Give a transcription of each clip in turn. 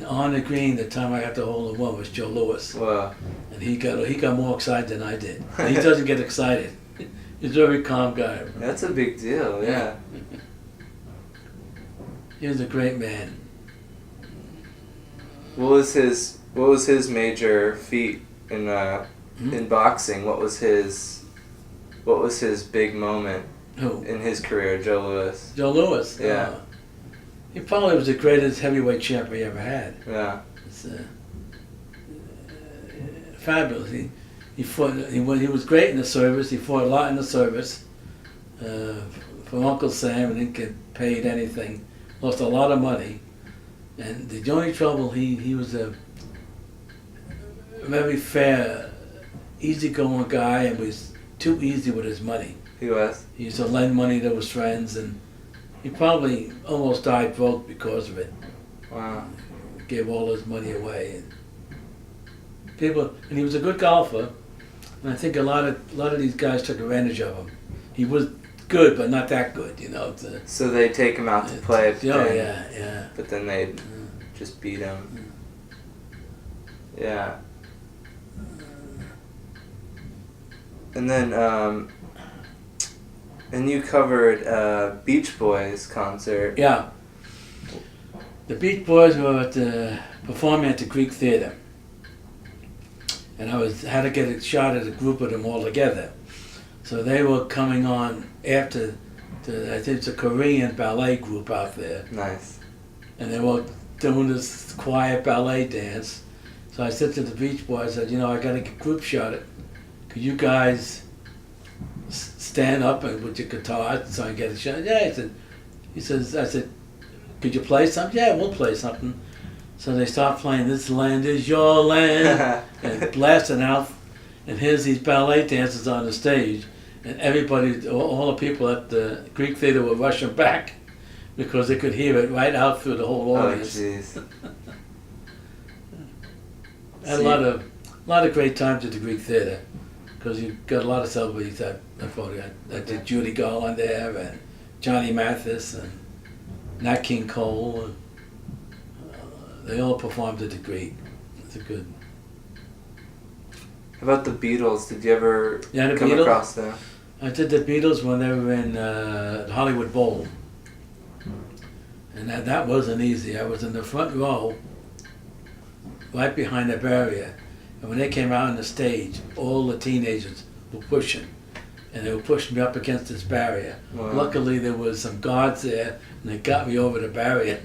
on the green, the time I got the hole in one was Joe Louis, Wow. and he got more excited than I did. And he doesn't get excited. He's a very calm guy. That's a big deal, yeah. He was a great man. What was his major feat in boxing? What was his big moment Who? in his career, Joe Louis? Joe Louis. Yeah. He probably was the greatest heavyweight champ we ever had. Yeah. It's, fabulous. He was great in the service. He fought a lot in the service. For Uncle Sam, and didn't get paid anything. Lost a lot of money. And the only trouble, he was a very fair, easygoing guy, and was too easy with his money. He was. He used to lend money to his friends, and he probably almost died broke because of it. Wow. Gave all his money away. And he was a good golfer, and I think a lot of these guys took advantage of him. He was good, but not that good, you know. So they take him out to play, Yeah. but then they just beat him. Yeah. And then, and you covered Beach Boys concert. Yeah. The Beach Boys were performing at the Greek Theater, and I had to get a shot at a group of them all together. So they were coming on after I think it's a Korean ballet group out there. Nice. And they were doing this quiet ballet dance. So I said to the Beach Boys, I said, I got a group shot it. Could you guys stand up and with your guitar so I can get a shot? Yeah, I said, could you play something? Yeah, we'll play something. So they start playing This Land Is Your Land and blasting out. And here's these ballet dancers on the stage. And everybody, all the people at the Greek Theater were rushing back because they could hear it right out through the whole audience. Oh, jeez. Had a lot of great times at the Greek Theater because you got a lot of celebrities that did Judy Garland there, and Johnny Mathis, and Nat King Cole. And, they all performed at the Greek. It's a good. How about the Beatles? Did you ever the come Beatles? across them? I did the Beatles when they were in the Hollywood Bowl. And that wasn't easy. I was in the front row, right behind the barrier. And when they came out on the stage, all the teenagers were pushing. And they were pushing me up against this barrier. Wow. Luckily, there was some guards there, and they got me over the barrier.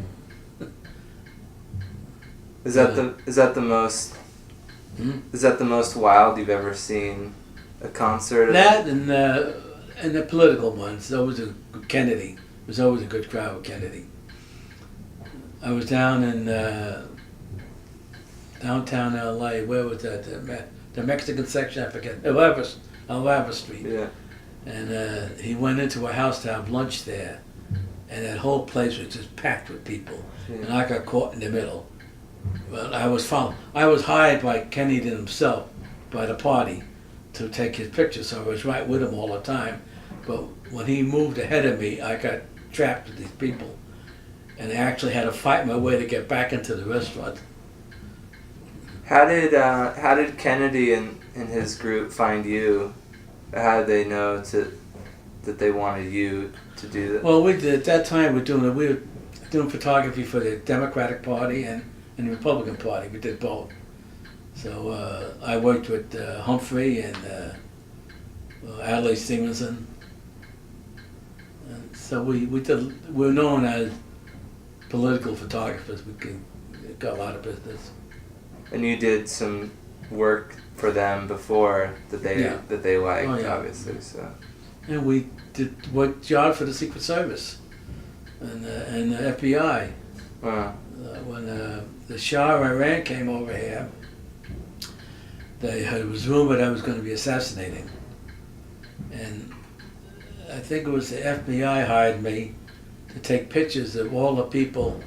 Is that the most? Is that the most wild you've ever seen a concert? That and the political ones. There was a Kennedy. There was always a good crowd with Kennedy. I was down in downtown L.A. Where was that? The Mexican section. I forget. Alava Street. Yeah. And he went into a house to have lunch there, and that whole place was just packed with people. Yeah. And I got caught in the middle. Well, I was hired by Kennedy himself, by the party, to take his picture, so I was right with him all the time. But when he moved ahead of me, I got trapped with these people. And I actually had to fight my way to get back into the restaurant. How did Kennedy and his group find you? How did they know that they wanted you to do that? Well, at that time we were doing photography for the Democratic Party and the Republican Party. We did both. So I worked with Humphrey and Adlai Stevenson. And so we're known as political photographers. We got a lot of business. And you did some work for them before that they liked, obviously. So. And we did work job for the Secret Service and the FBI. Wow. When the Shah of Iran came over here, it was rumored I was going to be assassinated. And I think it was the FBI hired me to take pictures of all the people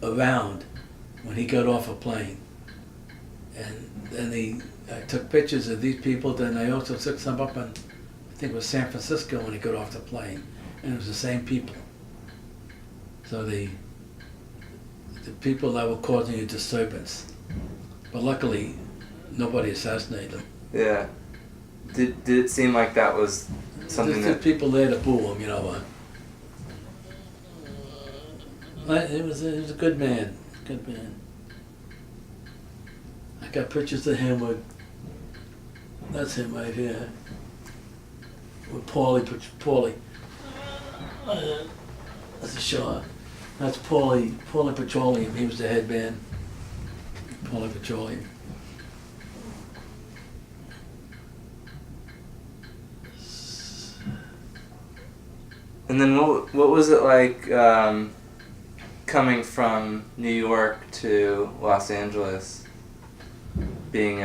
around when he got off a plane. And then I took pictures of these people, then I also took some up in, I think it was San Francisco when he got off the plane. And it was the same people. So the people that were causing a disturbance. But luckily, nobody assassinated them. Yeah. Did it seem like that was something There's that... people there to boo him, you know. He was a good man. Good man. I got pictures of him with... That's him right here. With Paulie. That's a shot. That's Paulie Petroleum. He was the headband. Paulie Petroleum. And then what was it like coming from New York to Los Angeles, being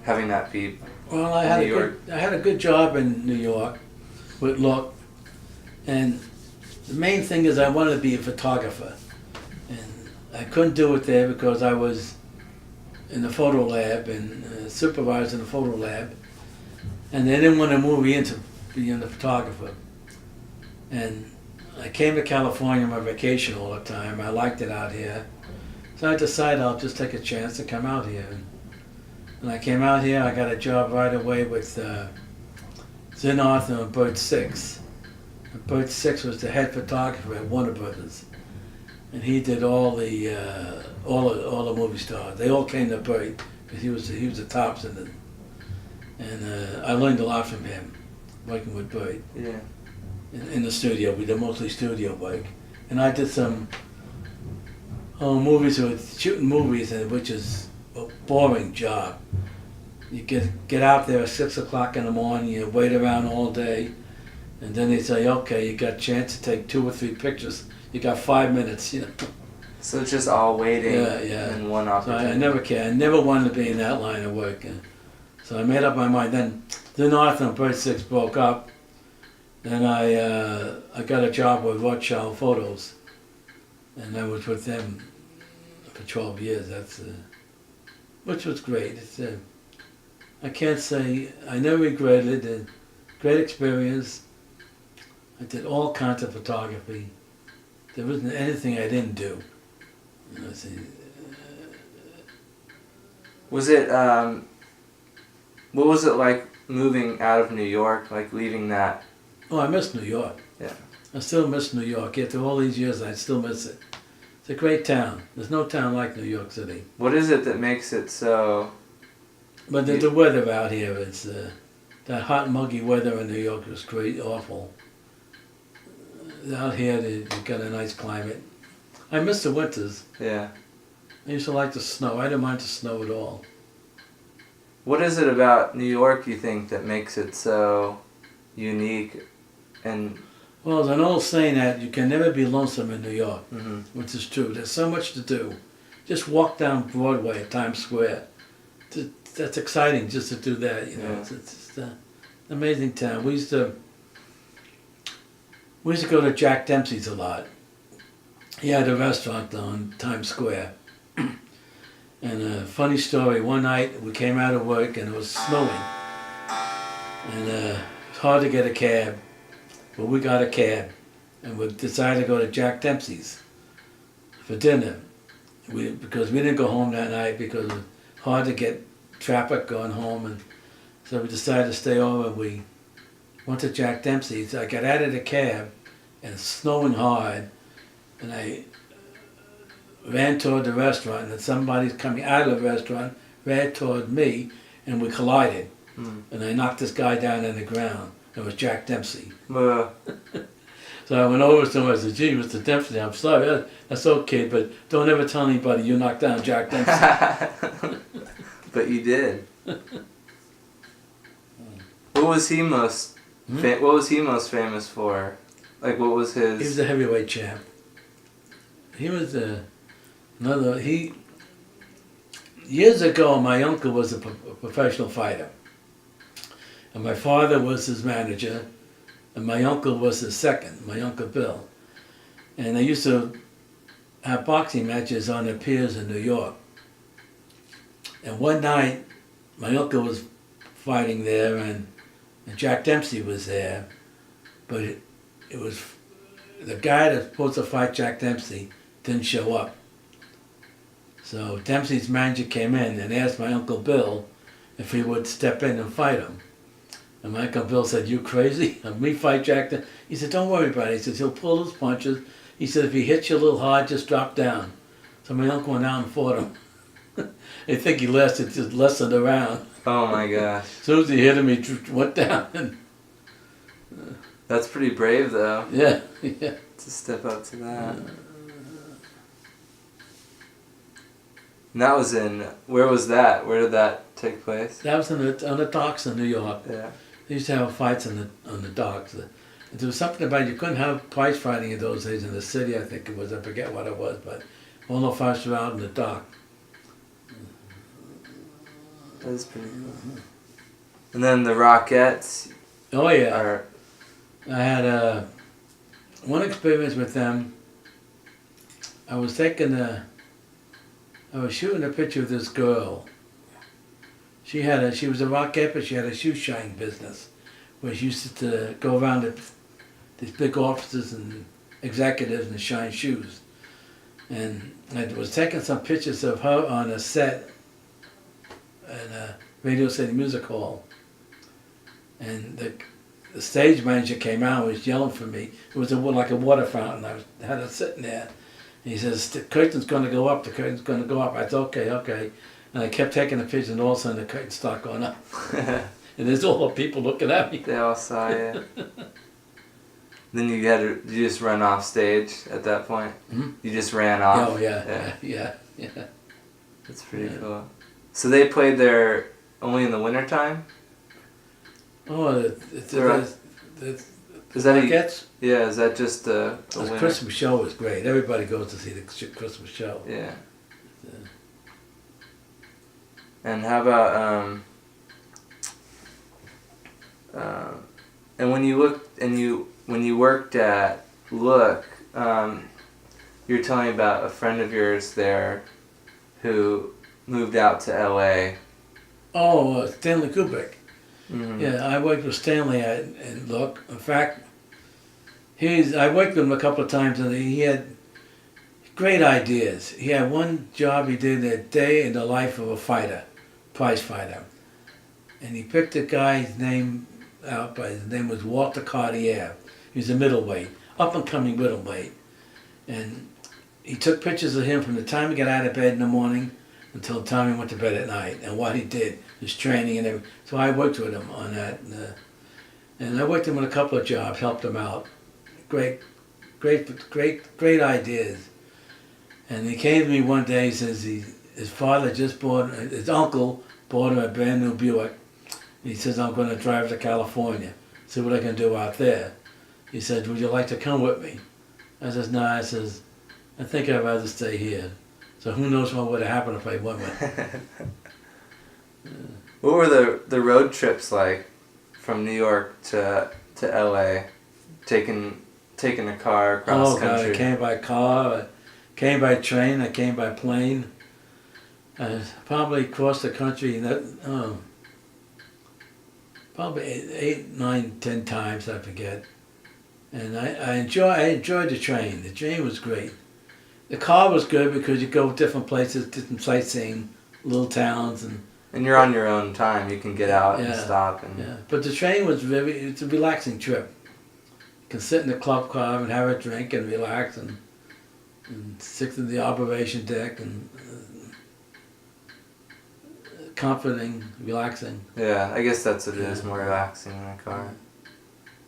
having that be Well, I had a good job in New York with Look, and the main thing is I wanted to be a photographer, and I couldn't do it there because I was in the photo lab and supervising the photo lab, and they didn't want to move me into being a photographer. And I came to California on my vacation all the time. I liked it out here. So I decided I'll just take a chance to come out here. And when I came out here, I got a job right away with Zinn Arthur and Bert Six. And Bert Six was the head photographer at Warner Brothers. And he did all the movie stars. They all came to Bert because he was the tops in it. And I learned a lot from him, working with Bert. Yeah. In the studio. We did mostly studio work, and I did some movies with shooting movies, which is a boring job. You get out there at 6 o'clock in the morning, you wait around all day, and then they say, okay, you got a chance to take 2 or 3 pictures. You got 5 minutes, you know. So it's just all waiting Yeah. in one So opportunity. I never cared. I never wanted to be in that line of work. So I made up my mind. Then Arthur and Bert Six broke up. Then I got a job with Rothschild Photos, and I was with them for 12 years. Which was great. I can't say I never regretted it. Great experience. I did all kinds of photography. There wasn't anything I didn't do. Was it what was it like moving out of New York, like leaving that? Oh, I miss New York. Yeah. I still miss New York. After all these years, I still miss it. It's a great town. There's no town like New York City. What is it that makes it so... But the weather out here is, that hot, muggy weather in New York is great, awful. Out here, you've got a nice climate. I miss the winters. Yeah. I used to like the snow. I didn't mind the snow at all. What is it about New York, you think, that makes it so unique? And well, there's an old saying that you can never be lonesome in New York, mm-hmm. which is true. There's so much to do. Just walk down Broadway at Times Square. That's exciting just to do that, you know. Yeah. It's just an amazing town. We used to go to Jack Dempsey's a lot. He had a restaurant on Times Square. And a funny story, one night we came out of work and it was snowing. And it was hard to get a cab, but we got a cab. And we decided to go to Jack Dempsey's for dinner. Because we didn't go home that night because it was hard to get traffic going home. And so we decided to stay over. We went to Jack Dempsey's. I got out of the cab and it's snowing hard. And I ran toward the restaurant, and then somebody's coming out of the restaurant, ran toward me, and we collided. And I knocked this guy down on the ground. It was Jack Dempsey. So I went over to him and I said, gee, Mr. Dempsey, I'm sorry. That's okay, but don't ever tell anybody you knocked down Jack Dempsey. But you did. What was he most famous for? Like, what was his... He was a heavyweight champ. He was years ago, my uncle was a professional fighter. And my father was his manager, and my uncle was his second, my Uncle Bill. And they used to have boxing matches on the piers in New York. And one night, my uncle was fighting there, and Jack Dempsey was there, but it was the guy that's supposed to fight Jack Dempsey didn't show up. So Dempsey's manager came in and asked my Uncle Bill if he would step in and fight him. And my Uncle Bill said, "You crazy? Me fight Jack?" He said, "Don't worry about it." He says, "He'll pull his punches." He said, "If he hits you a little hard, just drop down." So my uncle went out and fought him. I think he lasted just less than a round. Oh my gosh. As soon as he hit him, he went down. And, that's pretty brave, though. yeah. To step up to that. And that was where was that? Where did that take place? That was on the docks in New York. Yeah. They used to have fights on the docks. There was something about you couldn't have prize fighting in those days in the city, I think it was. I forget what it was, but all the fights were out in the dock. That's pretty cool. And then the Rockettes. Oh yeah. Are, I had one experience with them. I was shooting a picture of this girl. She was a Rockette, but she had a shoe shine business, where she used to go around to these big offices and executives and shine shoes. And I was taking some pictures of her on a set in a Radio City Music Hall. And the stage manager came out and was yelling for me. It was like a water fountain. I had her sitting there. And he says, "The curtain's going to go up, the curtain's going to go up." I said, okay. And I kept taking the pictures, and all of a sudden the curtain started going up. And there's all the people looking at me. They all saw you. Then you just run off stage at that point? Hmm? You just ran off? Oh, yeah. That's pretty cool. So they played there only in the wintertime? Oh, the Is that Rockettes? Yeah, is that just the The Christmas show was great. Everybody goes to see the Christmas show. Yeah. And how about and when you worked at Look, you were telling me about a friend of yours there who moved out to LA. Oh, Stanley Kubrick. Mm-hmm. Yeah, I worked with Stanley at Look. In fact, I worked with him a couple of times, and he had great ideas. He had one job he did, a day in the life of a fighter, prize fighter. And he picked a guy's name out, his name was Walter Cartier. He was a middleweight, up-and-coming middleweight. And he took pictures of him from the time he got out of bed in the morning until the time he went to bed at night, and what he did, his training and everything. So I worked with him on that. And I worked with him on a couple of jobs, helped him out. Great ideas. And he came to me one day, he says his uncle bought him a brand new Buick. He says, "I'm going to drive to California, see what I can do out there." He said, "Would you like to come with me?" I says, "No." I says, "I think I'd rather stay here." So who knows what would have happened if I went with him. What were the road trips like from New York to LA, taking a car across country? God, I came by car, I came by train, I came by plane. I probably crossed the country probably 8, 9, 10 times, I forget. And I enjoyed the train. The train was great. The car was good because you go different places, different sightseeing, little towns, and you're on your own time. You can get out and stop. Yeah, but the train was it's a relaxing trip. You can sit in the club car and have a drink and relax and sit in the observation deck and comforting, relaxing. Yeah, I guess that's what it is, more relaxing in a car.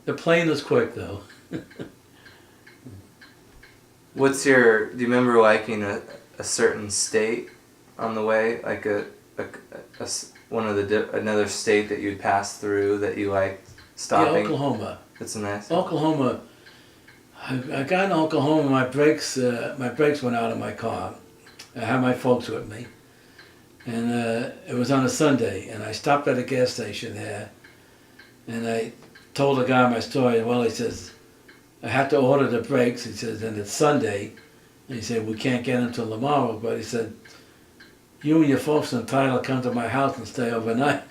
The plane was quick though. Do you remember liking a certain state on the way, like another state that you'd pass through that you liked stopping? Yeah, Oklahoma. That's nice. Oklahoma. I got in Oklahoma. My brakes went out of my car. I had my folks with me, and it was on a Sunday. And I stopped at a gas station there, and I told the guy my story. Well, he says, "I had to order the brakes." He says, "And it's Sunday." And he said, "We can't get them till tomorrow." But he said, "You and your folks are entitled to come to my house and stay overnight,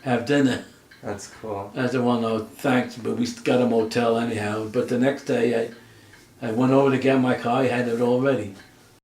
have dinner." That's cool. I said, "Well, no, thanks, but we got a motel anyhow." But the next day, I went over to get my car, he had it all ready.